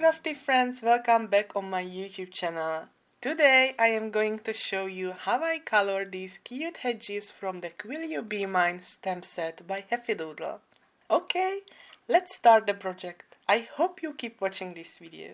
crafty friends, welcome back on my YouTube channel. Today I am going to show you how I color these cute hedges from the Quill You Be Mine stamp set by Heffy Doodle. Okay, let's start the project. I hope you keep watching this video.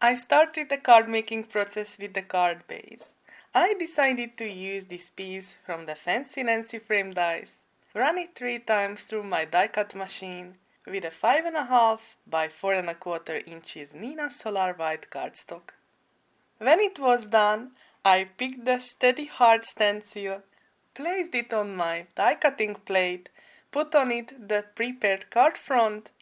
I started the card making process with the card base. I decided to use this piece from the fancy Nancy frame dies. Run it 3 times through my die cut machine with a 5.5 by 4.25 inches Neenah Solar White cardstock. When it was done, I picked the steady hard stencil, placed it on my die cutting plate, put on it the prepared card front,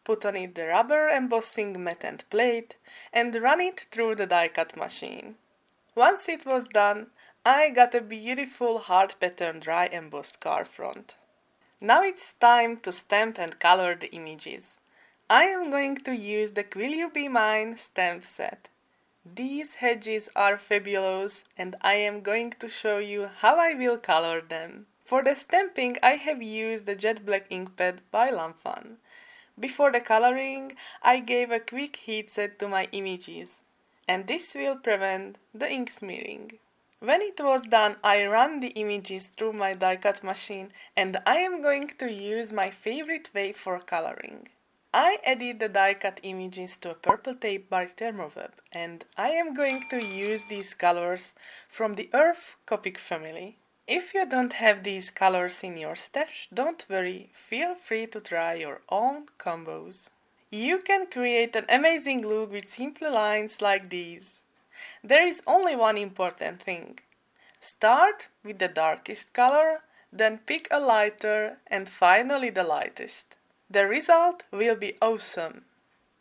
put on it the rubber embossing mat and plate, and run it through the die cut machine. Once it was done, I got a beautiful hard pattern dry embossed card front. Now it's time to stamp and color the images. I am going to use the Quill You Be Mine stamp set. These hedges are fabulous and I am going to show you how I will color them. For the stamping I have used the jet black ink pad by Fawn. Before the coloring I gave a quick heat set to my images, and this will prevent the ink smearing. When it was done, I ran the images through my die cut machine and I am going to use my favorite way for coloring. I added the die cut images to a purple tape by Therm and I am going to use these colors from the Earth Copic family. If you don't have these colors in your stash, don't worry, feel free to try your own combos. You can create an amazing look with simple lines like these. There is only one important thing. Start with the darkest color, then pick a lighter and finally the lightest. The result will be awesome.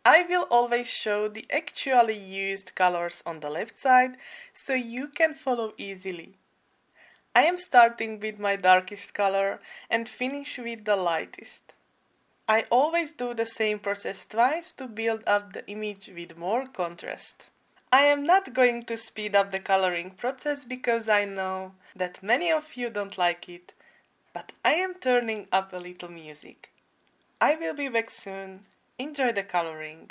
I will always show the actually used colors on the left side so you can follow easily. I am starting with my darkest color and finish with the lightest. I always do the same process twice to build up the image with more contrast. I am not going to speed up the coloring process because I know that many of you don't like it, but I am turning up a little music. I will be back soon. Enjoy the coloring.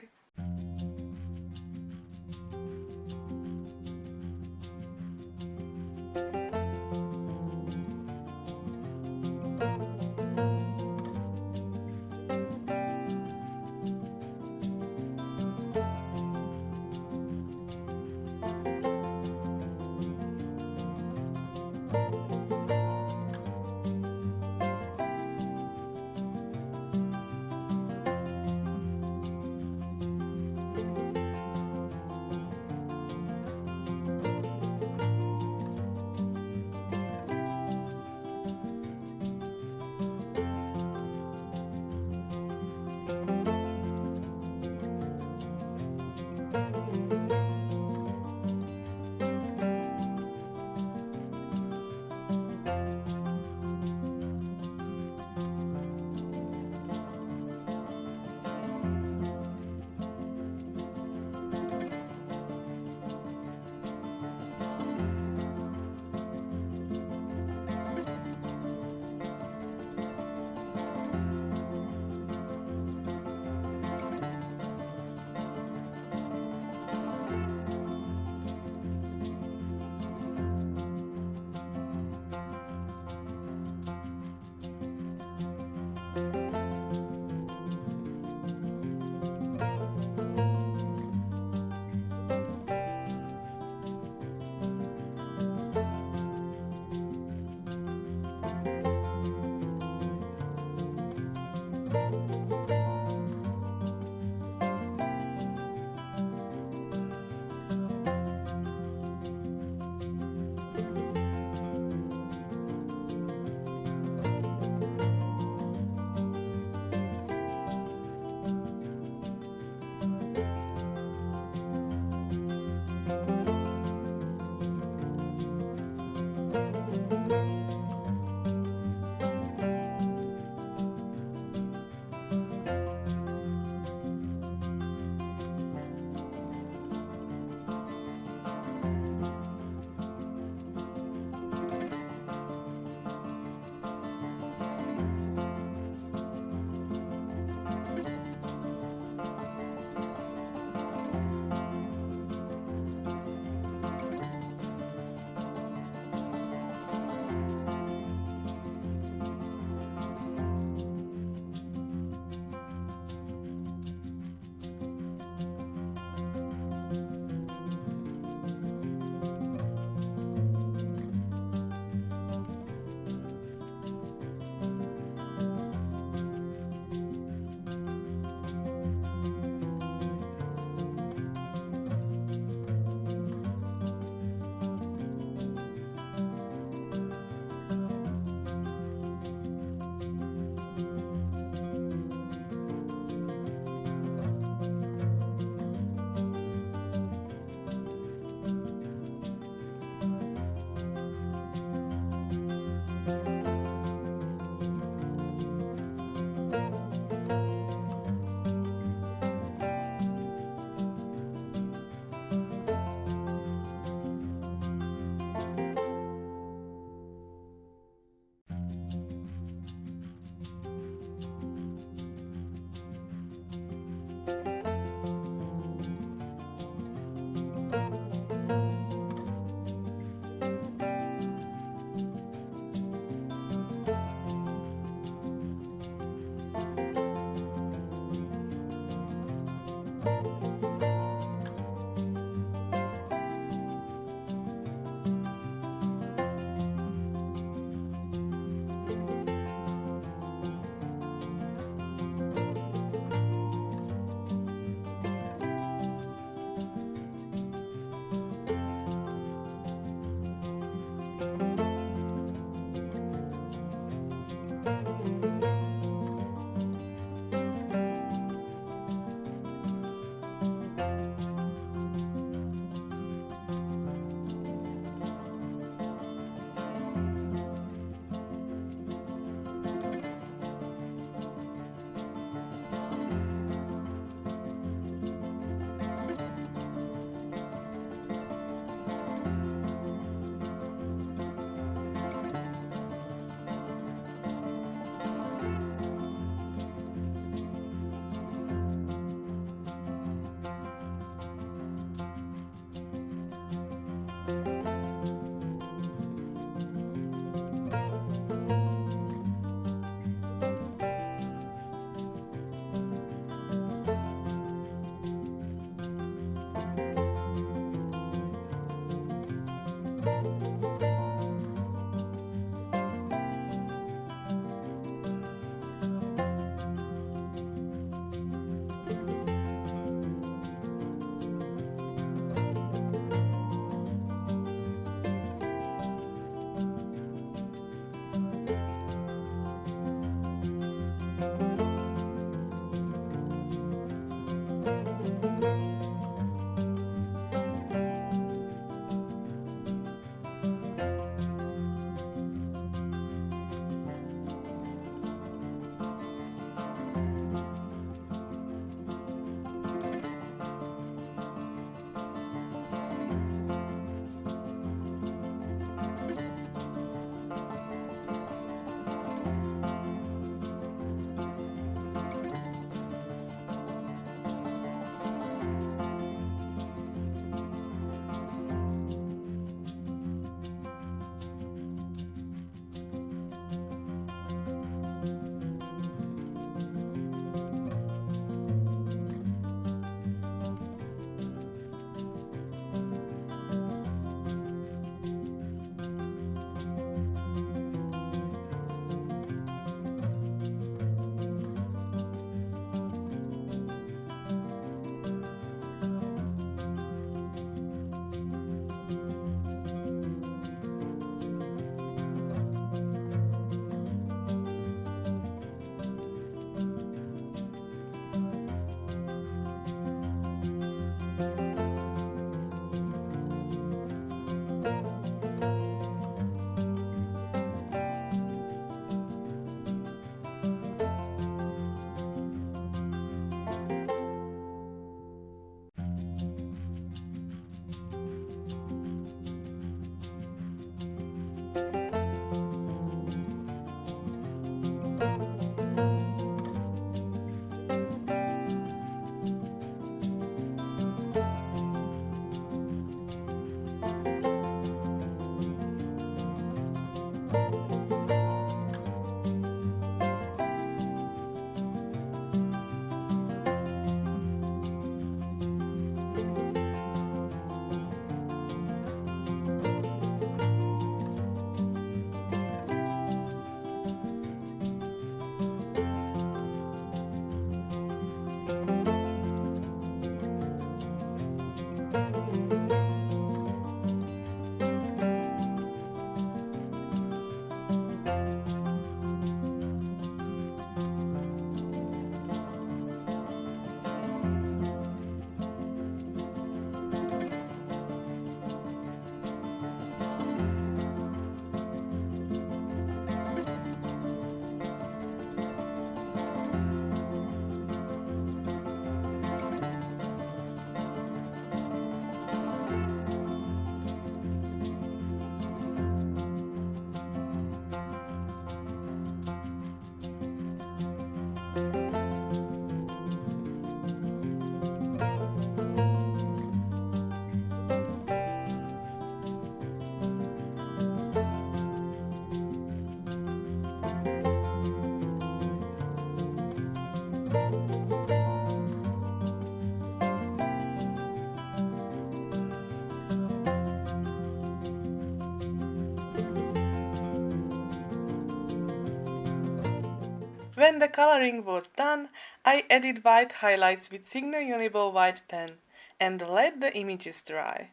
When the coloring was done, I added white highlights with Signo Uni-ball white pen and let the images dry.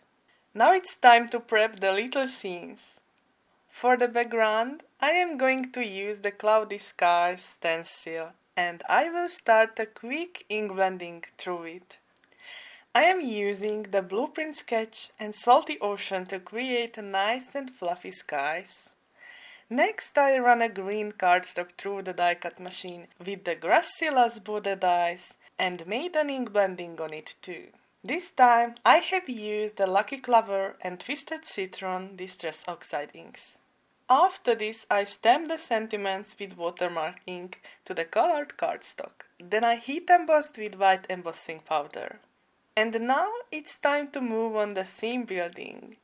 Now it's time to prep the little scenes. For the background, I am going to use the cloudy skies stencil and I will start a quick ink blending through it. I am using the blueprint sketch and salty ocean to create nice and fluffy skies. Next, I run a green cardstock through the die cut machine with the Grassy Bode dies and made an ink blending on it too. This time, I have used the Lucky Clover and Twisted Citron Distress Oxide inks. After this, I stamp the sentiments with watermark ink to the colored cardstock. Then I heat embossed with white embossing powder. And now it's time to move on the theme building.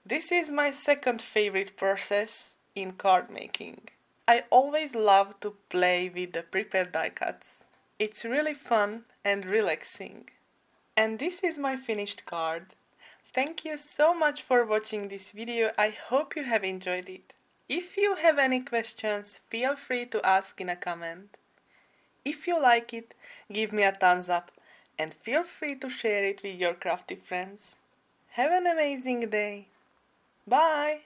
This is my second favorite process in card making. I always love to play with the prepared die cuts. It's really fun and relaxing. And this is my finished card. Thank you so much for watching this video. I hope you have enjoyed it. If you have any questions, feel free to ask in a comment. If you like it, give me a thumbs up and feel free to share it with your crafty friends. Have an amazing day. Bye!